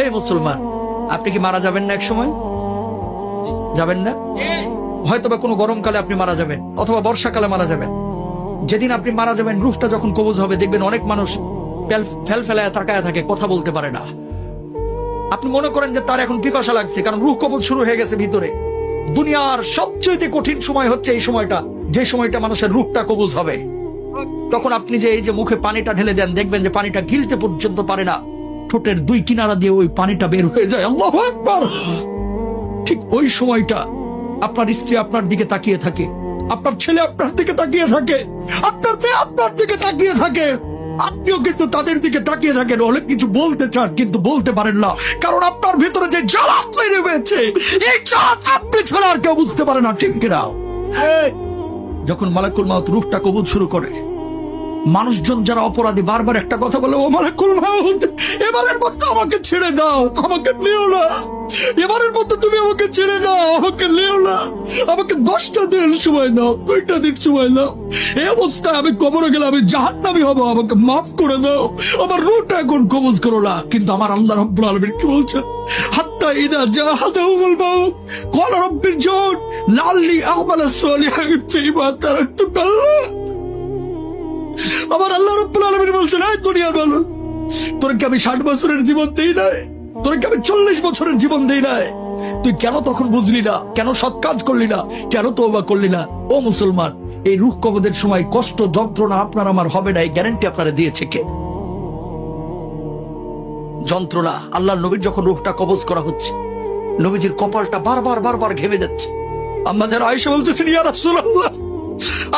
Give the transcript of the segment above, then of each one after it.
এই মুসলমান, আপনি কি মারা যাবেন না এক সময়? যাবেন না? হয়তোবা কোনো গরমকালে আপনি মারা যাবেন, অথবা বর্ষাকালে মারা যাবেন। যেদিন আপনি মারা যাবেন, রূহটা যখন কবজ হবে, দেখবেন অনেক মানুষ ফেল ফেলায় তাকায় থাকে, কথা বলতে পারে না। আপনি মনে করেন যে তার এখন পিপাসা লাগছে, কারণ রূহ কবজ শুরু হয়ে গেছে ভিতরে। দুনিয়ার সবচেয়ে কঠিন সময় হচ্ছে এই সময়টা, যে সময়টা মানুষের রূহটা কবজ হবে। তখন আপনি যে এই যে মুখে পানিটা ঢেলে দেন, দেখবেন যে পানিটা গিলতে পর্যন্ত পারে না, ঠোঁটের দুই কিনারা দিয়ে ওই পানিটা বের হয়ে যায়। আল্লাহু আকবার। ঠিক ওই সময়টা আপনার স্ত্রী আপনার দিকে তাকিয়ে থাকে, আপনার ছেলে আপনার দিকে তাকিয়ে থাকে, আপনার মেয়ে আপনার দিকে তাকিয়ে থাকে, আপনিও কিন্তু তাদের দিকে তাকিয়ে থাকেন। অনেক কিছু বলতে চান কিন্তু বলতে পারেন না, কারণ আপনার ভিতরে যে জ্বালা তৈরি হয়েছে, এই জ্বালা আপনি ছাড়া আর কেউ বুঝতে পারে না, ঠিক কিনা? যখন মালাকুল মাউত রূহটা কবুল শুরু করে, মানুষজন যারা অপরাধী বারবার একটা কথা বলে, ও মালাকুল মাউত, এবারের মতো আমাকে ছেড়ে দাও, আমাকে নিও না, এবারের মতো তুমি আমাকে ছেড়ে দাও, আমাকে নিও না, আমাকে 10টা দিন সময় দাও, 2টা দিন সময় দাও। এই অবস্থায় আমি কবরে গেলে আমি জাহান্নামী হব, আমাকে মাফ করে দাও, আমার রূহটা এখন কবজ করো না। কিন্তু আমার আল্লাহ রাব্বুল আলামিন কি বলছেন? হাত্তা ইদা জাহাদাহুল মাউত ক্বালা রাব্বিরজিউন লাআল্লি আ'মালু সালিহান ফীমা তারাকতু। আমার আল্লাহ রাব্বুল আলামিন বলছেন, এই দুনিয়ার মানুষ, তোরকে আমি 60 বছরের জীবন দেই নাই, তোরকে আমি 40 বছরের জীবন দেই নাই, তুই কেন তখন বুঝলি না? কেন সৎ কাজ করলি না? কেন তওবা করলি না? ও মুসলমান, এই রূহ কবজের সময় কষ্ট যন্ত্রণা আপনার আমার হবে না, এই গ্যারান্টি আপনারা দিয়েছে কে? যন্ত্রণা। আল্লাহর নবীর যখন রূহটা কবজ করা হচ্ছে, নবীজির কপালটা বারবার ঘেমে যাচ্ছে। আম্মা যারা আয়েশা বলতেছেন, ইয়া রাসূলুল্লাহ,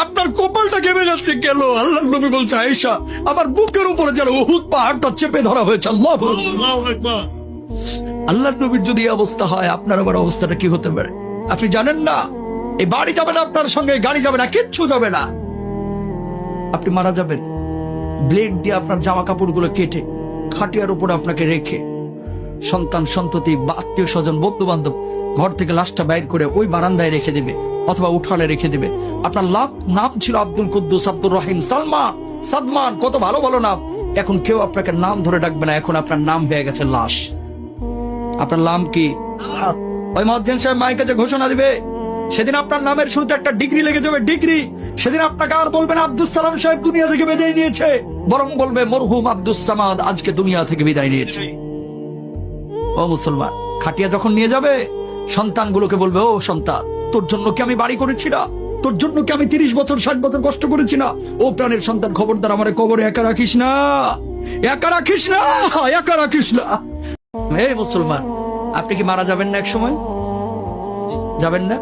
আপনার কপালটা ঘেমে যাচ্ছে কেন? আল্লাহর নবী বলছে, আয়েশা, আমার বুকের উপরে যেন উহুদ পাহাড়টা চেপে ধরা হয়েছে। আল্লাহু আকবার। আল্লাহর নবীর যদি এই অবস্থা হয়, আপনার আবার অবস্থাটা কি হতে পারে আপনি জানেন না? এই বাড়ি যাবে না আপনার সঙ্গে, গাড়ি যাবে না, কিচ্ছু যাবে না। আপনি মারা যাবেন, ব্লেড দিয়ে আপনার জামা কাপড়গুলো কেটে খাটিয়ার উপরে আপনাকে রেখে, সন্তান সন্ততি বা আত্মীয় স্বজন বন্ধু বান্ধব ঘর থেকে লাশটা বাইর করে ওই বারান্দায় রেখে দেবে, অথবা উঠানে রেখে দেবে। আপনার নাম ছিল আব্দুল কুদ্দুস, আব্দুর রহিম, সালমা, সাদমান, কত ভালো ভালো নাম। এখন কেউ আপনাকে নাম ধরে ডাকবে না, এখন আপনার নাম হয়ে গেছে লাশ। আপনার নাম কি? ওই মুয়াজ্জিন সাহেব মাইকে যে ঘোষণা দিবে, সেদিন আপনার নামের শুরুতে একটা ডিগ্রি লেগে যাবে, ডিগ্রি। সেদিন আপনাকে আর বলবেন আব্দুস সালাম সাহেব দুনিয়া থেকে বিদায় নিয়েছে, বরং বলবে মরহুম আব্দুস সামাদ আজকে দুনিয়া থেকে বিদায় নিয়েছে। ও মুসলমান, খাটিয়া যখন নিয়ে যাবে, সন্তানগুলোকে বলবে, ও সন্তান, তোর জন্য কি আমি বাড়ি করেছি না? তোর জন্য কি আমি 30 বছর 60 বছর কষ্ট করেছি না? ও প্রাণের সন্তান, খবরদার আমারে কবরে একা রাখিস না, একা রাখিস না, একা রাখিস না। এই মুসলমান, আপনি কি মারা যাবেন না এক সময়? যাবেন না?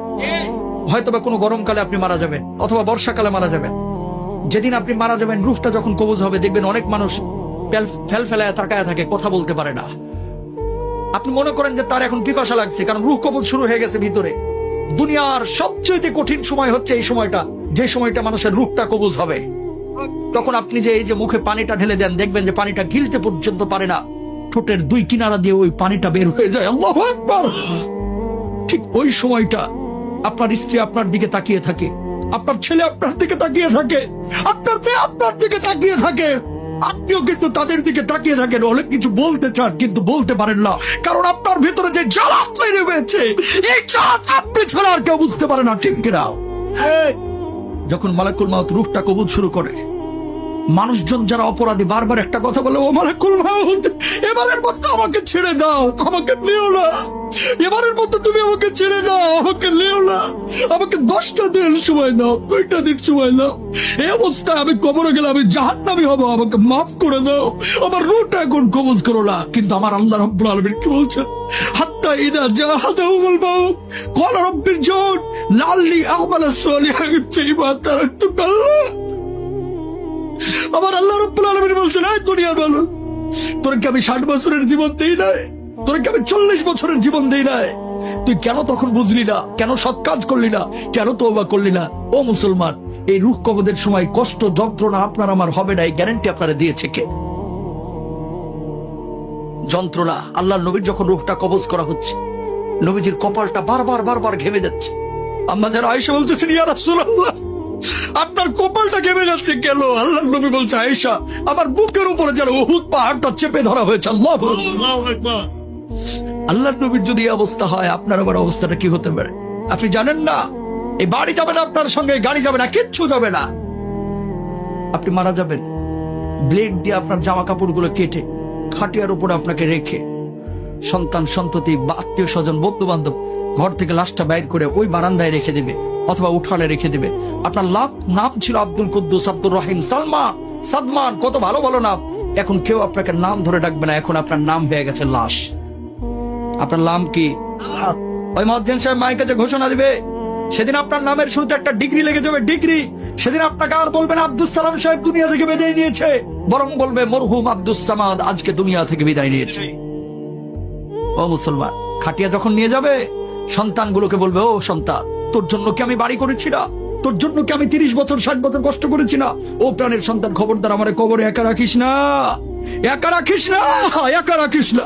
হয়তোবা কোনো গরমকালে আপনি মারা যাবেন, অথবা বর্ষাকালে মারা যাবেন। যেদিন আপনি মারা যাবেন, রূহটা যখন কবজ হবে, দেখবেন অনেক মানুষ ফেল ফেলায় তাকায় থাকে, কথা বলতে পারে না। আপনি মনে করেন যে তার এখন পিপাসা লাগছে, কারণ রূহ কবজ শুরু হয়ে গেছে ভিতরে। দুনিয়ার সবচেয়ে কঠিন সময় হচ্ছে এই সময়টা, যে সময়টা মানুষের রূহটা কবজ হবে। তখন আপনি যে এই যে মুখে পানিটা ঢেলে দেন, দেখবেন যে পানিটা গিলতে পর্যন্ত পারে না, ঠোঁটের দুই কিনারা দিয়ে ওই পানিটা বের হয়ে যায়। আল্লাহু আকবার। ঠিক ওই সময়টা আপনার স্ত্রী আপনার দিকে তাকিয়ে থাকে, আপনার ছেলে আপনার দিকে তাকিয়ে থাকে, আপনার মেয়ে আপনার দিকে তাকিয়ে থাকে, আপনিও কিন্তু তাদের দিকে তাকিয়ে থাকেন। অনেক কিছু বলতে চান কিন্তু বলতে পারেন না, কারণ আপনার ভিতরে যে জ্বালা তৈরি হয়েছে, এই জ্বালা আপনি ছাড়া আর কেউ বুঝতে পারে না, ঠিক কিনা? যখন মালাকুল মাউত রূহটা কবুল শুরু করে, মানুষজন যারা অপরাধী বারবার একটা কথা বলে, ও মালাকুল মাউত, এবারের মতো আমাকে ছেড়ে দাও, আমাকে নিও না, এবারের মতো তুমি আমাকে ছেড়ে দাও, আমাকে নিও না, আমাকে 10টা দিন সময় দাও, 2টা দিন সময় দাও। এই অবস্থায় আমি কবরে গেলে আমি জাহান্নামী হব, আমাকে মাফ করে দাও, আমার রূহটা এখন কবজ করো না। কিন্তু আমার আল্লাহ রাব্বুল আলামিন কি বলছেন? হাত্তা ইদা জাহাদাহুল মাউত ক্বালা রাব্বিরজিউন লাআল্লি আ'মালু সালিহান ফীমা তারাকতু। আমার আল্লাহ রাব্বুল আলামিন বলছেন, এই দুনিয়ার মানুষ, তোরকে আমি 60 বছরের জীবন দেই নাই, তোরকে আমি 40 বছরের জীবন দেই নাই, তুই কেন তখন বুঝলি না? কেন সৎ কাজ করলি না? কেন তওবা করলি না? ও মুসলমান, এই রূহ কবজের সময় কষ্ট যন্ত্রণা আপনার আমার হবে না, এই গ্যারান্টি আপনারা দিয়েছে কে? যন্ত্রণা। আল্লাহর নবীর যখন রূহটা কবজ করা হচ্ছে, নবীজির কপালটা বারবার ঘেমে যাচ্ছে। আম্মা যারা আয়েশা বলতেছেন, ইয়া রাসূলুল্লাহ, আপনার আপনার কপালটা ঘেমে যাচ্ছে কেন? আল্লাহ নবী বলছে, আয়েশা, আমার বুকের উপরে যেন উহুদ পাহাড়টা চেপে ধরা হয়েছে। আল্লাহু আকবার। আল্লাহ নবীর যদি এই অবস্থা হয়, আপনার আবার অবস্থাটা কি হতে পারে আপনি জানেন না? এই বাড়ি যাবে না, আপনার সঙ্গে গাড়ি যাবে না, কিচ্ছু যাবে না। আপনি মারা যাবেন, ব্লেড দিয়ে আপনার জামা কাপড়গুলো কেটে খাটিয়ার উপরে আপনাকে রেখে সন্তান সন্ততি বা আত্মীয় স্বজন বন্ধু বান্ধব ঘর থেকে লাশটা বাইর করে ওই বারান্দায় রেখে দেবে অথবা উঠানে রেখে দেবে। আপনার নাম ছিল আব্দুল কুদ্দুস, আব্দুর রহিম, সালমান, সাদমান, কত ভালো ভালো নাম। এখন কেউ আপনাকে নাম ধরে ডাকবে না, এখন আপনার নাম হয়ে গেছে লাশ। আপনার নাম কি? ওই মুয়াজ্জিন সাহেব মায়ের কাছে ঘোষণা দিবে, সেদিন আপনার নামের শুরুতে একটা ডিগ্রি লেগে যাবে, ডিগ্রি। সেদিন আপনাকে আর বলবেন আব্দুল সালাম সাহেব দুনিয়া থেকে বিদায় নিয়েছে, বরং বলবে মরহুম আব্দুস সামাদ আজকে দুনিয়া থেকে বিদায় নিয়েছে। ও মুসলমান, খাটিয়া যখন নিয়ে যাবে সন্তানগুলোকে বলবে, ও সন্তান, তোর জন্য কি আমি বাড়ি করেছি না? তোর জন্য কি আমি 30 বছর 60 বছর কষ্ট করেছি না? ও প্রাণের সন্তান, খবরদার আমার কবরে একা রাখিস না, একা রাখিস না, একা রাখিস না।